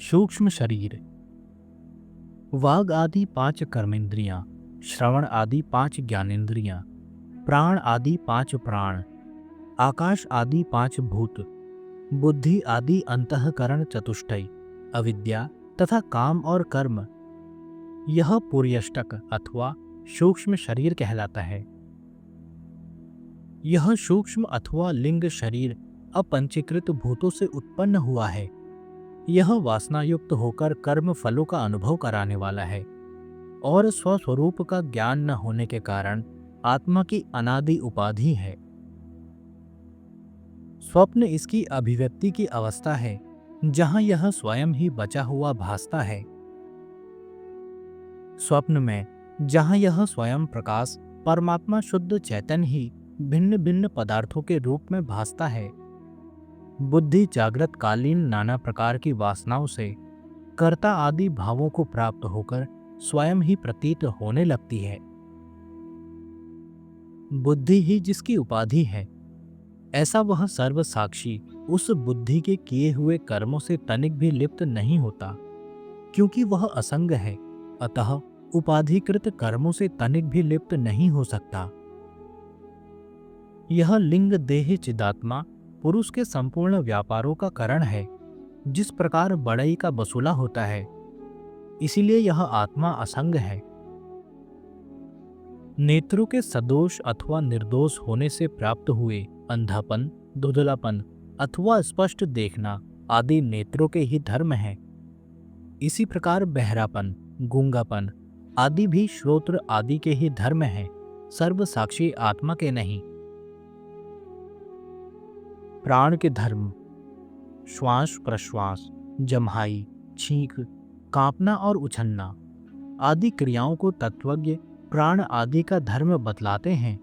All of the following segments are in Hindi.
सूक्ष्म शरीर। वाग आदि 5 कर्मेंद्रियां, श्रवण आदि 5 ज्ञानेंद्रियां, प्राण आदि 5 प्राण, आकाश आदि 5 भूत, बुद्धि आदि अंतःकरण चतुष्टय, अविद्या तथा काम और कर्म, यह पुर्यष्टक अथवा सूक्ष्म शरीर कहलाता है। यह सूक्ष्म अथवा लिंग शरीर अपंचीकृत भूतों से उत्पन्न हुआ है। यह वासनायुक्त होकर कर्म फलों का अनुभव कराने वाला है और स्वस्वरूप का ज्ञान न होने के कारण आत्मा की अनादि उपाधि है। स्वप्न इसकी अभिव्यक्ति की अवस्था है, जहां यह स्वयं ही बचा हुआ भासता है। स्वप्न में जहां यह स्वयं प्रकाश परमात्मा शुद्ध चैतन्य ही भिन्न भिन्न पदार्थों के रूप में भासता है। बुद्धि जागृत कालीन नाना प्रकार की वासनाओं से कर्ता आदि भावों को प्राप्त होकर स्वयं ही प्रतीत होने लगती है। बुद्धि ही जिसकी उपाधि है, ऐसा वह सर्व साक्षी उस बुद्धि के किए हुए कर्मों से तनिक भी लिप्त नहीं होता, क्योंकि वह असंग है। अतः उपाधिकृत कर्मों से तनिक भी लिप्त नहीं हो सकता। यह लिंग देह चिदात्मा पुरुष के संपूर्ण व्यापारों का कारण है। जिस प्रकार बढ़ई का बसूला होता है, इसीलिए यह आत्मा असंग है। नेत्रों के सदोष अथवा निर्दोष होने से प्राप्त हुए अंधापन, धुंधलापन अथवा स्पष्ट देखना आदि नेत्रों के ही धर्म हैं। इसी प्रकार बहरापन, गूंगापन आदि भी श्रोत्र आदि के ही धर्म हैं, सर्व साक्षी आत्मा के नहीं। प्राण के धर्म श्वास प्रश्वास, जम्हाई, छींक, कांपना और उछलना आदि क्रियाओं को तत्वज्ञ प्राण आदि का धर्म बतलाते हैं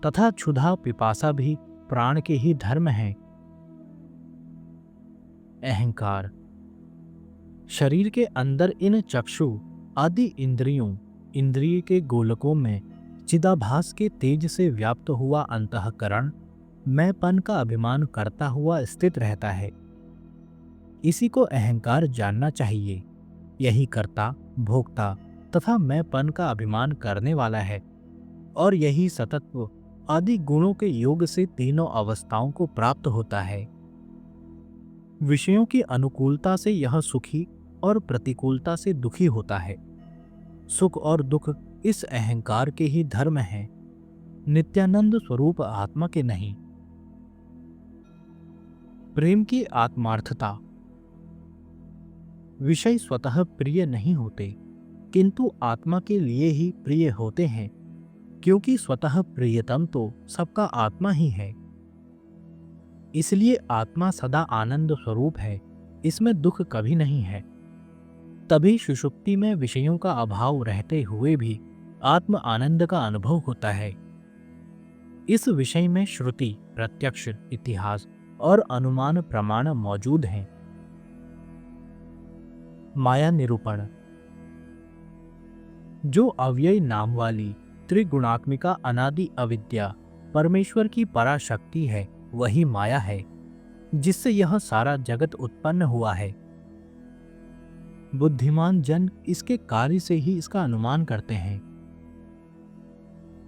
तथा क्षुधा पिपासा भी प्राण के ही धर्म हैं। अहंकार। शरीर के अंदर इन चक्षु आदि इंद्रियों, इंद्रिय के गोलकों में चिदाभास के तेज से व्याप्त हुआ अंतःकरण मैंपन का अभिमान करता हुआ स्थित रहता है। इसी को अहंकार जानना चाहिए। यही कर्ता, भोक्ता तथा मैंपन का अभिमान करने वाला है और यही सतत्व आदि गुणों के योग से तीनों अवस्थाओं को प्राप्त होता है। विषयों की अनुकूलता से यह सुखी और प्रतिकूलता से दुखी होता है। सुख और दुख इस अहंकार के ही धर्म हैं, नित्यानंद स्वरूप आत्मा के नहीं। प्रेम की आत्मार्थता। विषय स्वतः प्रिय नहीं होते, किंतु आत्मा के लिए ही प्रिय होते हैं, क्योंकि स्वतः प्रियतम तो सबका आत्मा ही है। इसलिए आत्मा सदा आनंद स्वरूप है, इसमें दुख कभी नहीं है। तभी सुषुप्ति में विषयों का अभाव रहते हुए भी आत्म आनंद का अनुभव होता है। इस विषय में श्रुति, प्रत्यक्ष, इतिहास और अनुमान प्रमाण मौजूद हैं। माया निरूपण। जो अव्यय नाम वाली त्रिगुणात्मिका अनादि अविद्या परमेश्वर की पराशक्ति है, वही माया है, जिससे यह सारा जगत उत्पन्न हुआ है। बुद्धिमान जन इसके कार्य से ही इसका अनुमान करते हैं।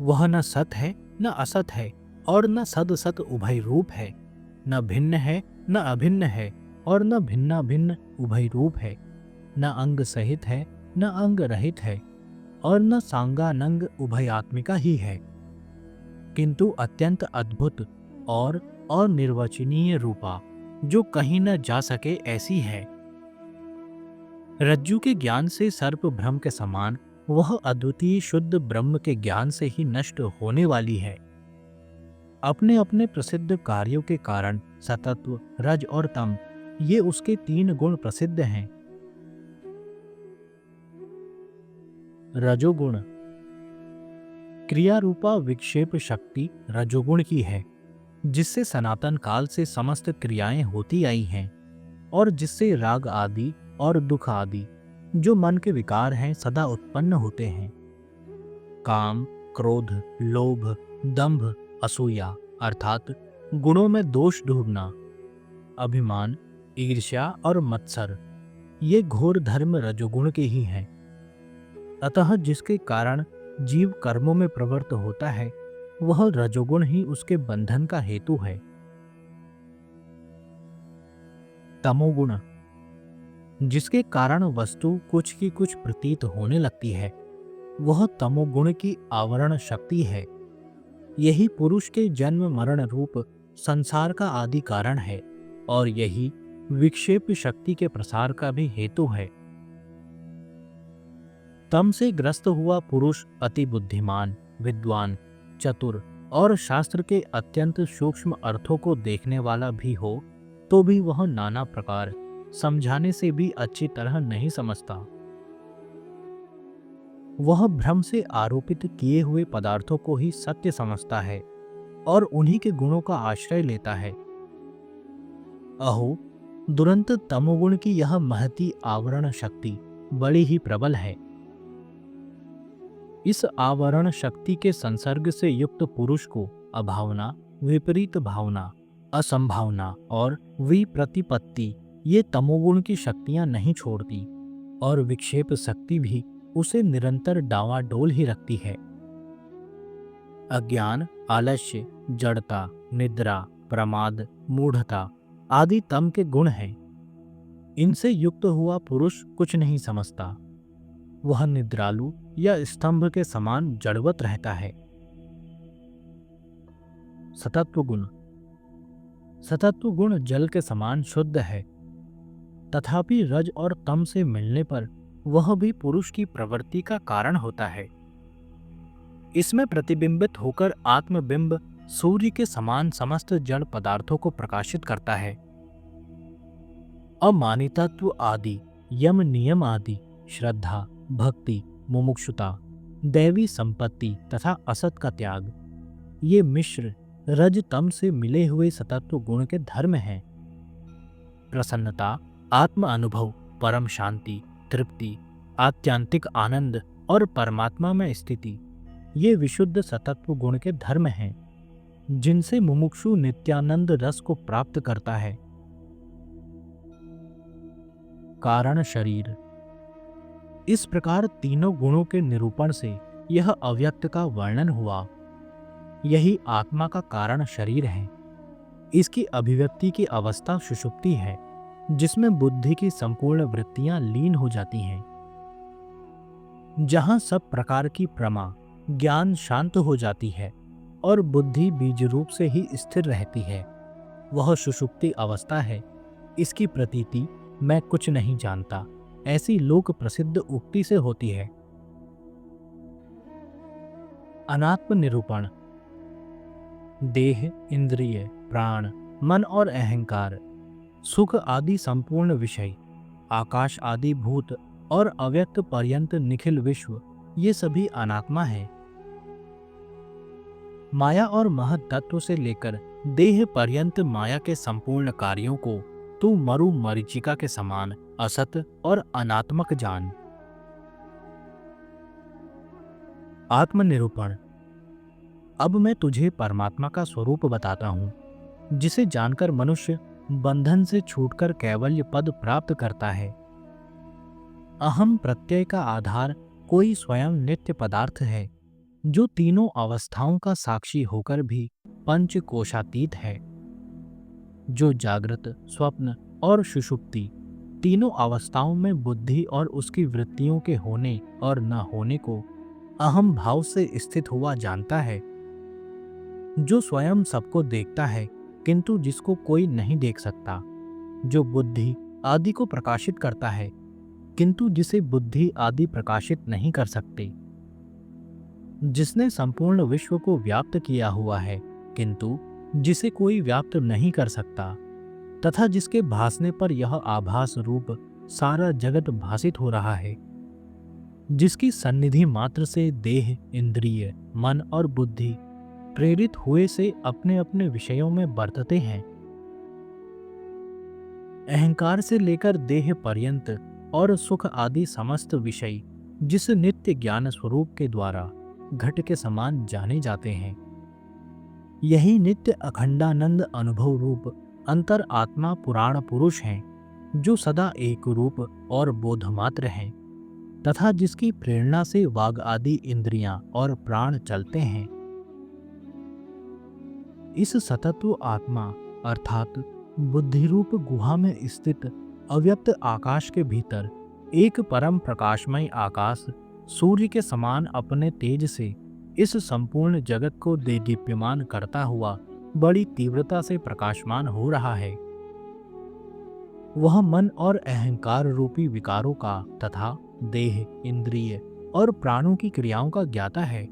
वह न सत है न असत है और न सदसत उभय रूप है, न भिन्न है न अभिन्न है और न भिन्ना भिन्न उभय रूप है, न अंग सहित है न अंग रहित है और न सांगानंग उभयात्मिका ही है, किंतु अत्यंत अद्भुत और अनिर्वचनीय रूपा, जो कहीं न जा सके ऐसी है। रज्जु के ज्ञान से सर्प भ्रम के समान वह अद्वितीय शुद्ध ब्रह्म के ज्ञान से ही नष्ट होने वाली है। अपने अपने प्रसिद्ध कार्यों के कारण सतत्व, रज और तम, ये उसके 3 गुण प्रसिद्ध हैं। रजोगुण। क्रिया रूपा विक्षेप शक्ति रजोगुण की है, जिससे सनातन काल से समस्त क्रियाएं होती आई हैं और जिससे राग आदि और दुख आदि जो मन के विकार हैं सदा उत्पन्न होते हैं। काम, क्रोध, लोभ, दंभ, असूया अर्थात गुणों में दोष ढूंढना, अभिमान, ईर्ष्या और मत्सर ये घोर धर्म रजोगुण के ही हैं। अतः जिसके कारण जीव कर्मों में प्रवृत्त होता है, वह रजोगुण ही उसके बंधन का हेतु है। तमोगुण, जिसके कारण वस्तु कुछ की कुछ प्रतीत होने लगती है, वह तमोगुण की आवरण शक्ति है। यही पुरुष के जन्म मरण रूप संसार का आदि कारण है और यही विक्षेप शक्ति के प्रसार का भी हेतु है। तम से ग्रस्त हुआ पुरुष अति बुद्धिमान, विद्वान, चतुर और शास्त्र के अत्यंत सूक्ष्म अर्थों को देखने वाला भी हो तो भी वह नाना प्रकार समझाने से भी अच्छी तरह नहीं समझता। वह भ्रम से आरोपित किए हुए पदार्थों को ही सत्य समझता है और उन्हीं के गुणों का आश्रय लेता है। अहो, दुरंत तमोगुण की यह महती आवरण शक्ति बड़ी ही प्रबल है। इस आवरण शक्ति के संसर्ग से युक्त पुरुष को अभावना, विपरीत भावना, असंभावना और विप्रतिपत्ति ये तमोगुण की शक्तियां नहीं छोड़ती और विक्षेप शक्ति भी उसे निरंतर डांवाडोल ही रखती है। अज्ञान, आलस्य, जड़ता, निद्रा, प्रमाद, मूढ़ता आदि तम के गुण हैं। इनसे युक्त हुआ पुरुष कुछ नहीं समझता। वह निद्रालु या स्तंभ के समान जड़वत रहता है। सतत्व गुण, सतत्व गुण जल के समान शुद्ध है, तथापि रज और तम से मिलने पर वह भी पुरुष की प्रवृत्ति का कारण होता है। इसमें प्रतिबिंबित होकर आत्मबिंब सूर्य के समान समस्त जड़ पदार्थों को प्रकाशित करता है। अमानितत्व आदि, यम नियम आदि, श्रद्धा, भक्ति, मुमुक्षुता, दैवी संपत्ति तथा असत का त्याग, ये मिश्र रज तम से मिले हुए सतत्व गुण के धर्म हैं। प्रसन्नता, आत्म अनुभव, परम शांति, तृप्ति, आत्यांतिक आनंद और परमात्मा में स्थिति, ये विशुद्ध सतत्व गुण के धर्म हैं, जिनसे मुमुक्षु नित्यानंद रस को प्राप्त करता है। कारण शरीर, इस प्रकार तीनों गुणों के निरूपण से यह अव्यक्त का वर्णन हुआ। यही आत्मा का कारण शरीर है। इसकी अभिव्यक्ति की अवस्था सुषुप्ति है, जिसमें बुद्धि की संपूर्ण वृत्तियां लीन हो जाती हैं। जहां सब प्रकार की प्रमा, ज्ञान शांत हो जाती है और बुद्धि बीज रूप से ही स्थिर रहती है, वह सुषुप्ति अवस्था है। इसकी प्रतीति मैं कुछ नहीं जानता ऐसी लोक प्रसिद्ध उक्ति से होती है। अनात्म निरूपण, देह, इंद्रिय, प्राण, मन और अहंकार, सुख आदि संपूर्ण विषय, आकाश आदि भूत और अव्यक्त पर्यंत निखिल विश्व, ये सभी अनात्मा है। माया और महत तत्व से लेकर देह पर्यंत माया के संपूर्ण कार्यों को तू मरु मरीचिका के समान असत और अनात्मक जान। आत्मनिरूपण, अब मैं तुझे परमात्मा का स्वरूप बताता हूँ, जिसे जानकर मनुष्य बंधन से छूटकर कैवल्य पद प्राप्त करता है। अहम प्रत्यय का आधार कोई स्वयं नित्य पदार्थ है, जो तीनों अवस्थाओं का साक्षी होकर भी पंचकोशातीत है, जो जागृत, स्वप्न और सुषुप्ति तीनों अवस्थाओं में बुद्धि और उसकी वृत्तियों के होने और न होने को अहम भाव से स्थित हुआ जानता है, जो स्वयं सबको देखता है किंतु जिसको कोई नहीं देख सकता, जो बुद्धि आदि को प्रकाशित करता है किंतु जिसे बुद्धि आदि प्रकाशित नहीं कर सकते, जिसने संपूर्ण विश्व को व्याप्त किया हुआ है किंतु जिसे कोई व्याप्त नहीं कर सकता, तथा जिसके भासने पर यह आभास रूप सारा जगत भासित हो रहा है, जिसकी सन्निधि मात्र से देह, इंद्रिय, मन और बुद्धि प्रेरित हुए से अपने अपने विषयों में बरतते हैं। अहंकार से लेकर देह पर्यंत और सुख आदि समस्त विषय जिस नित्य ज्ञान स्वरूप के द्वारा घट के समान जाने जाते हैं, यही नित्य अखंडानंद अनुभव रूप अंतर आत्मा पुराण पुरुष हैं, जो सदा एक रूप और बोधमात्र है तथा जिसकी प्रेरणा से वाग आदि इंद्रियां और प्राण चलते हैं। इस सतत्व आत्मा अर्थात बुद्धि रूप गुहा में स्थित अव्यक्त आकाश के भीतर एक परम प्रकाशमय आकाश सूर्य के समान अपने तेज से इस संपूर्ण जगत को देदीप्यमान करता हुआ बड़ी तीव्रता से प्रकाशमान हो रहा है। वह मन और अहंकार रूपी विकारों का तथा देह, इंद्रिय और प्राणों की क्रियाओं का ज्ञाता है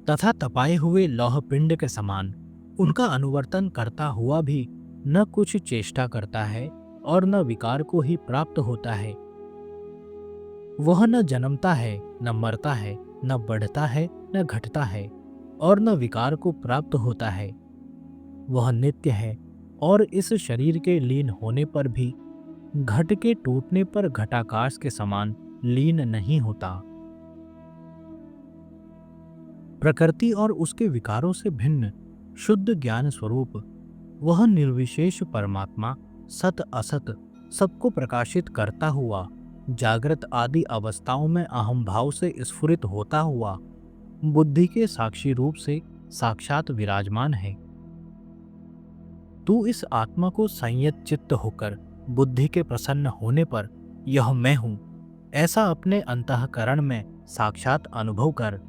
तथा तपाए हुए लौह पिंड के समान उनका अनुवर्तन करता हुआ भी न कुछ चेष्टा करता है और न विकार को ही प्राप्त होता है। वह न जन्मता है, न मरता है, न बढ़ता है, न घटता है और न विकार को प्राप्त होता है। वह नित्य है और इस शरीर के लीन होने पर भी घट के टूटने पर घटाकाश के समान लीन नहीं होता। प्रकृति और उसके विकारों से भिन्न शुद्ध ज्ञान स्वरूप वह निर्विशेष परमात्मा सत असत सबको प्रकाशित करता हुआ जागृत आदि अवस्थाओं में अहम भाव से स्फुरित होता हुआ बुद्धि के साक्षी रूप से साक्षात विराजमान है। तू इस आत्मा को संयत चित्त होकर बुद्धि के प्रसन्न होने पर यह मैं हूं ऐसा अपने अंतःकरण में साक्षात अनुभव कर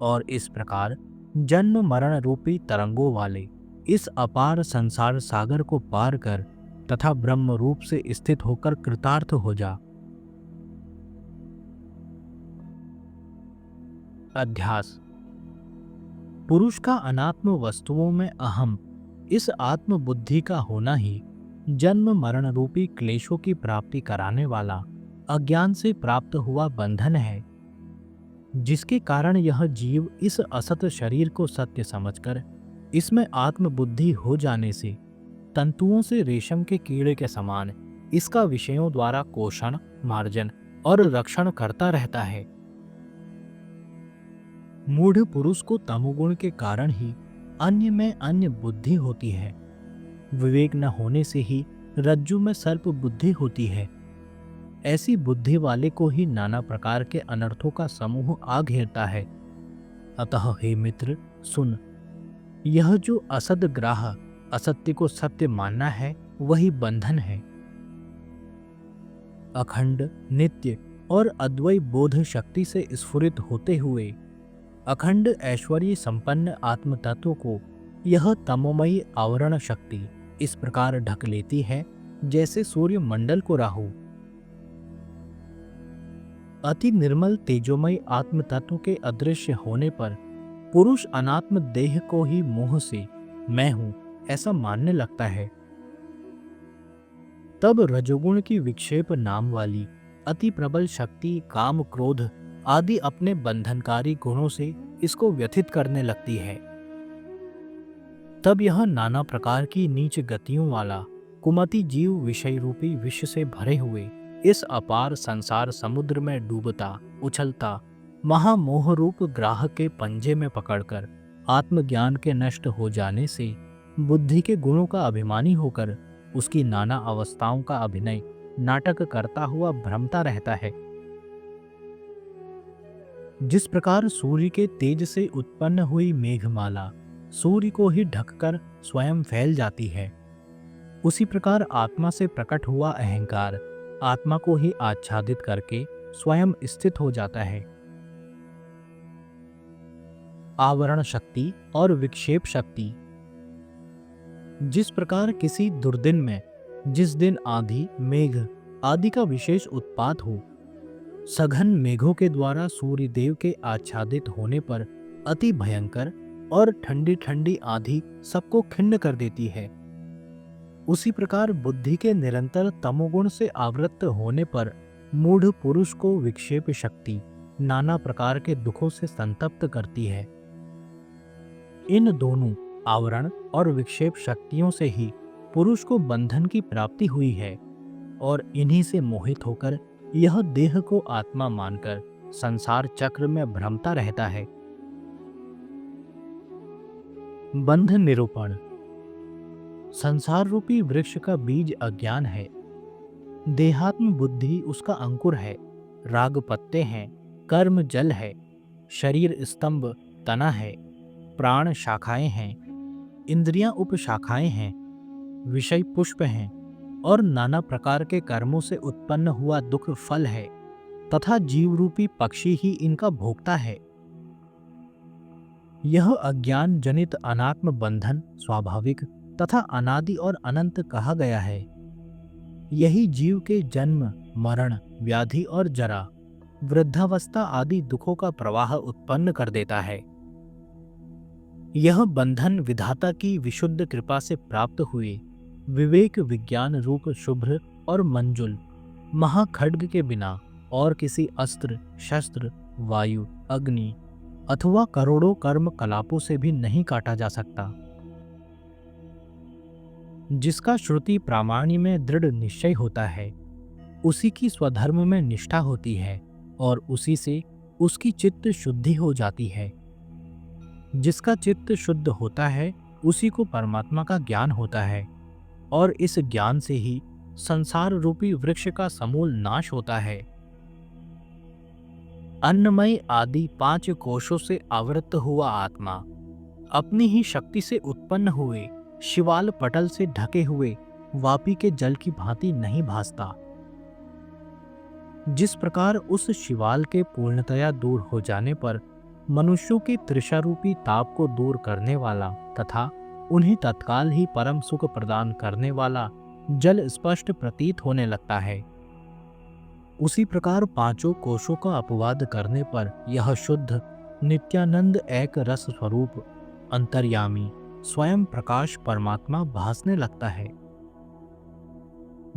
और इस प्रकार जन्म मरण रूपी तरंगों वाले इस अपार संसार सागर को पार कर तथा ब्रह्म रूप से स्थित होकर कृतार्थ हो जा। अध्यास। पुरुष का अनात्म वस्तुओं में अहम इस आत्म बुद्धि का होना ही जन्म मरण रूपी क्लेशों की प्राप्ति कराने वाला अज्ञान से प्राप्त हुआ बंधन है, जिसके कारण यह जीव इस असत शरीर को सत्य समझकर इसमें आत्मबुद्धि हो जाने से तंतुओं से रेशम के कीड़े के समान इसका विषयों द्वारा पोषण, मार्जन और रक्षण करता रहता है। मूढ़ पुरुष को तमोगुण के कारण ही अन्य में अन्य बुद्धि होती है। विवेक न होने से ही रज्जु में सर्प बुद्धि होती है। ऐसी बुद्धि वाले को ही नाना प्रकार के अनर्थों का समूह आ घेरता है। अतः हे मित्र सुन, यह जो असद ग्राह असत्य को सत्य मानना है वही बंधन है। अखंड, नित्य और अद्वैय बोध शक्ति से स्फुरित होते हुए अखंड ऐश्वर्य संपन्न आत्म तत्व को यह तमोमयी आवरण शक्ति इस प्रकार ढक लेती है जैसे सूर्य मंडल को राहु। अति निर्मल तेजोमय आत्म तत्व के अदृश्य होने पर पुरुष अनात्म देह को ही मोह से मैं हूं ऐसा मानने लगता है। तब रजोगुण की विक्षेप नाम वाली अति प्रबल शक्ति काम क्रोध आदि अपने बंधनकारी गुणों से इसको व्यथित करने लगती है। तब यह नाना प्रकार की नीच गतियों वाला कुमति जीव विषय रूपी विष से भरे हुए इस अपार संसार समुद्र में डूबता उछलता महामोह रूप ग्राह के पंजे में पकड़कर आत्मज्ञान के नष्ट हो जाने से बुद्धि के गुणों का अभिमानी होकर उसकी नाना अवस्थाओं का अभिनय नाटक करता हुआ भ्रमता रहता है। जिस प्रकार सूर्य के तेज से उत्पन्न हुई मेघमाला सूर्य को ही ढककर स्वयं फैल जाती है, उसी प्रकार आत्मा से प्रकट हुआ अहंकार आत्मा को ही आच्छादित करके स्वयं स्थित हो जाता है। आवरण शक्ति और विक्षेप शक्ति। जिस प्रकार किसी दुर्दिन में जिस दिन आंधी, मेघ आदि का विशेष उत्पात हो, सघन मेघों के द्वारा सूर्य देव के आच्छादित होने पर अति भयंकर और ठंडी ठंडी आंधी सबको खिन्न कर देती है, उसी प्रकार बुद्धि के निरंतर तमोगुण से आवृत्त होने पर मूढ़ पुरुष को विक्षेप शक्ति नाना प्रकार के दुखों से संतप्त करती है। इन दोनों आवरण और विक्षेप शक्तियों से ही पुरुष को बंधन की प्राप्ति हुई है और इन्हीं से मोहित होकर यह देह को आत्मा मानकर संसार चक्र में भ्रमता रहता है। बंध निरूपण। संसार रूपी वृक्ष का बीज अज्ञान है, देहात्म बुद्धि उसका अंकुर है, राग पत्ते हैं, कर्म जल है, शरीर स्तंभ तना है, प्राण शाखाएं हैं, इंद्रियां उपशाखाएं हैं, विषय पुष्प हैं और नाना प्रकार के कर्मों से उत्पन्न हुआ दुख फल है तथा जीव रूपी पक्षी ही इनका भोक्ता है। यह अज्ञान जनित अनात्म बंधन स्वाभाविक तथा अनादि और अनंत कहा गया है। यही जीव के जन्म, मरण, व्याधि और जरा, वृद्धावस्था आदि दुखों का प्रवाह उत्पन्न कर देता है। यह बंधन विधाता की विशुद्ध कृपा से प्राप्त हुए विवेक विज्ञान रूप शुभ्र और मंजुल महाखड्ग के बिना और किसी अस्त्र, शस्त्र, वायु, अग्नि अथवा करोड़ों कर्म कलापों से भी नहीं काटा जा सकता। जिसका श्रुति प्रामाण्य में दृढ़ निश्चय होता है, उसी की स्वधर्म में निष्ठा होती है और उसी से उसकी चित्त शुद्धि हो जाती है। जिसका चित्त शुद्ध होता है, उसी को परमात्मा का ज्ञान होता है और इस ज्ञान से ही संसार रूपी वृक्ष का समूल नाश होता है। अन्नमय आदि 5 कोशों से आवृत हुआ आत्मा अपनी ही शक्ति से उत्पन्न हुए शिवाल पटल से ढके हुए वापी के जल की भांति नहीं भासता। जिस प्रकार उस शिवाल के पूर्णतया दूर हो जाने पर मनुष्यों के तृषारूपी ताप को दूर करने वाला तथा उन्हें तत्काल ही परम सुख प्रदान करने वाला जल स्पष्ट प्रतीत होने लगता है, उसी प्रकार 5 कोशों का अपवाद करने पर यह शुद्ध नित्यानंद एक रस स्वरूप अंतर्यामी स्वयं प्रकाश परमात्मा भासने लगता है।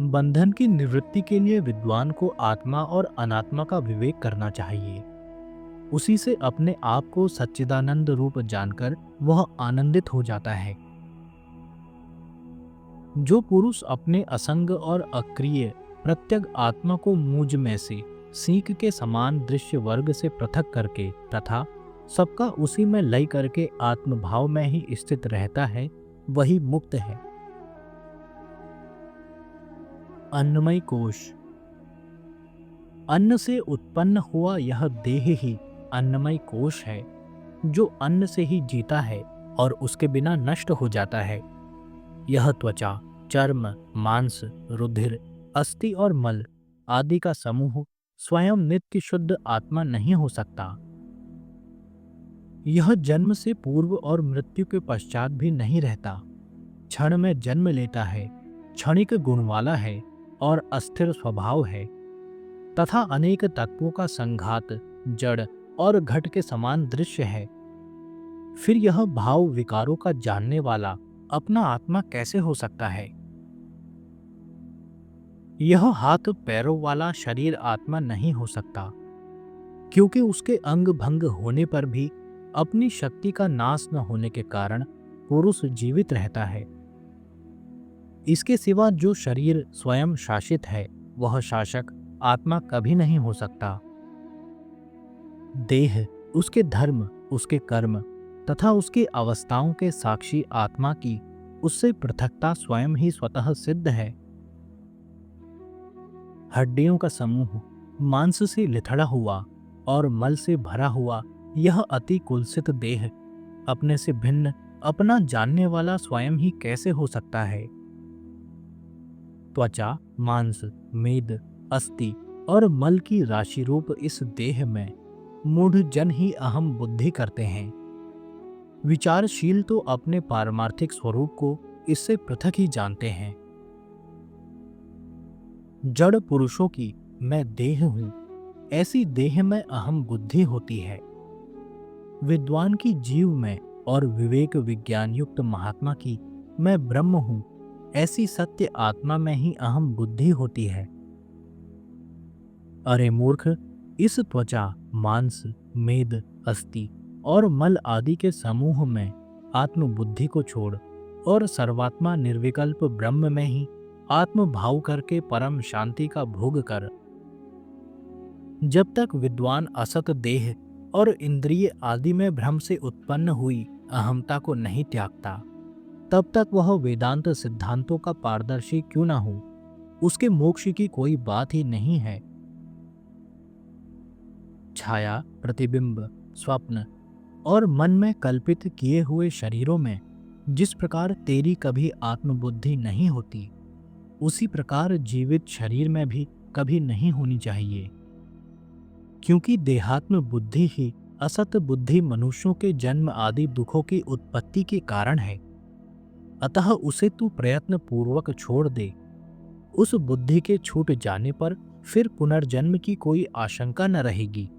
बंधन की निवृत्ति के लिए विद्वान को आत्मा और अनात्मा का विवेक करना चाहिए। उसी से अपने आप को सच्चिदानंद रूप जानकर वह आनंदित हो जाता है। जो पुरुष अपने असंग और अक्रिय प्रत्यग आत्मा को मुझ में से सीख के समान दृश्य वर्ग से पृथक करके तथा सबका उसी में लय करके आत्मभाव में ही स्थित रहता है, वही मुक्त है। अन्नमय कोश। अन्न से उत्पन्न हुआ यह देह ही अन्नमय कोश है, जो अन्न से ही जीता है और उसके बिना नष्ट हो जाता है। यह त्वचा, चर्म, मांस, रुधिर, अस्थि और मल आदि का समूह स्वयं नित्य शुद्ध आत्मा नहीं हो सकता। यह जन्म से पूर्व और मृत्यु के पश्चात भी नहीं रहता, क्षण में जन्म लेता है, क्षणिक गुण वाला है और अस्थिर स्वभाव है तथा अनेक तत्वों का संघात, जड़ और घट के समान दृश्य है। फिर यह भाव विकारों का जानने वाला अपना आत्मा कैसे हो सकता है? यह हाथ पैरों वाला शरीर आत्मा नहीं हो सकता, क्योंकि उसके अंग भंग होने पर भी अपनी शक्ति का नाश न होने के कारण पुरुष जीवित रहता है। इसके सिवा जो शरीर स्वयं शासित है, वह शासक आत्मा कभी नहीं हो सकता। देह, उसके धर्म, उसके कर्म तथा उसकी अवस्थाओं के साक्षी आत्मा की उससे पृथकता स्वयं ही स्वतः सिद्ध है। हड्डियों का समूह, मांस से लिथड़ा हुआ और मल से भरा हुआ यह अति कुलसित देह अपने से भिन्न अपना जानने वाला स्वयं ही कैसे हो सकता है? त्वचा, मांस, मेद, अस्थि और मल की राशि रूप इस देह में मूढ़ जन ही अहम बुद्धि करते हैं। विचारशील तो अपने पारमार्थिक स्वरूप को इससे पृथक ही जानते हैं। जड़ पुरुषों की मैं देह हूं, ऐसी देह में अहम बुद्धि होती है। विद्वान की जीव में और विवेक विज्ञान युक्त महात्मा की मैं ब्रह्म हूं, ऐसी सत्य आत्मा में ही अहम बुद्धि होती है। अरे मूर्ख, इस त्वचा, मांस, मेद, अस्थि और मल आदि के समूह में आत्मबुद्धि को छोड़ और सर्वात्मा निर्विकल्प ब्रह्म में ही आत्मभाव करके परम शांति का भोग कर। जब तक विद्वान असत देह और इंद्रिय आदि में भ्रम से उत्पन्न हुई अहमता को नहीं त्यागता, तब तक वह वेदांत सिद्धांतों का पारदर्शी क्यों ना हो, उसके मोक्ष की कोई बात ही नहीं है। छाया, प्रतिबिंब, स्वप्न और मन में कल्पित किए हुए शरीरों में जिस प्रकार तेरी कभी आत्मबुद्धि नहीं होती, उसी प्रकार जीवित शरीर में भी कभी नहीं होनी चाहिए, क्योंकि देहात्म बुद्धि ही असत बुद्धि मनुष्यों के जन्म आदि दुखों की उत्पत्ति के कारण है। अतः उसे तू प्रयत्न पूर्वक छोड़ दे। उस बुद्धि के छूट जाने पर फिर पुनर्जन्म की कोई आशंका न रहेगी।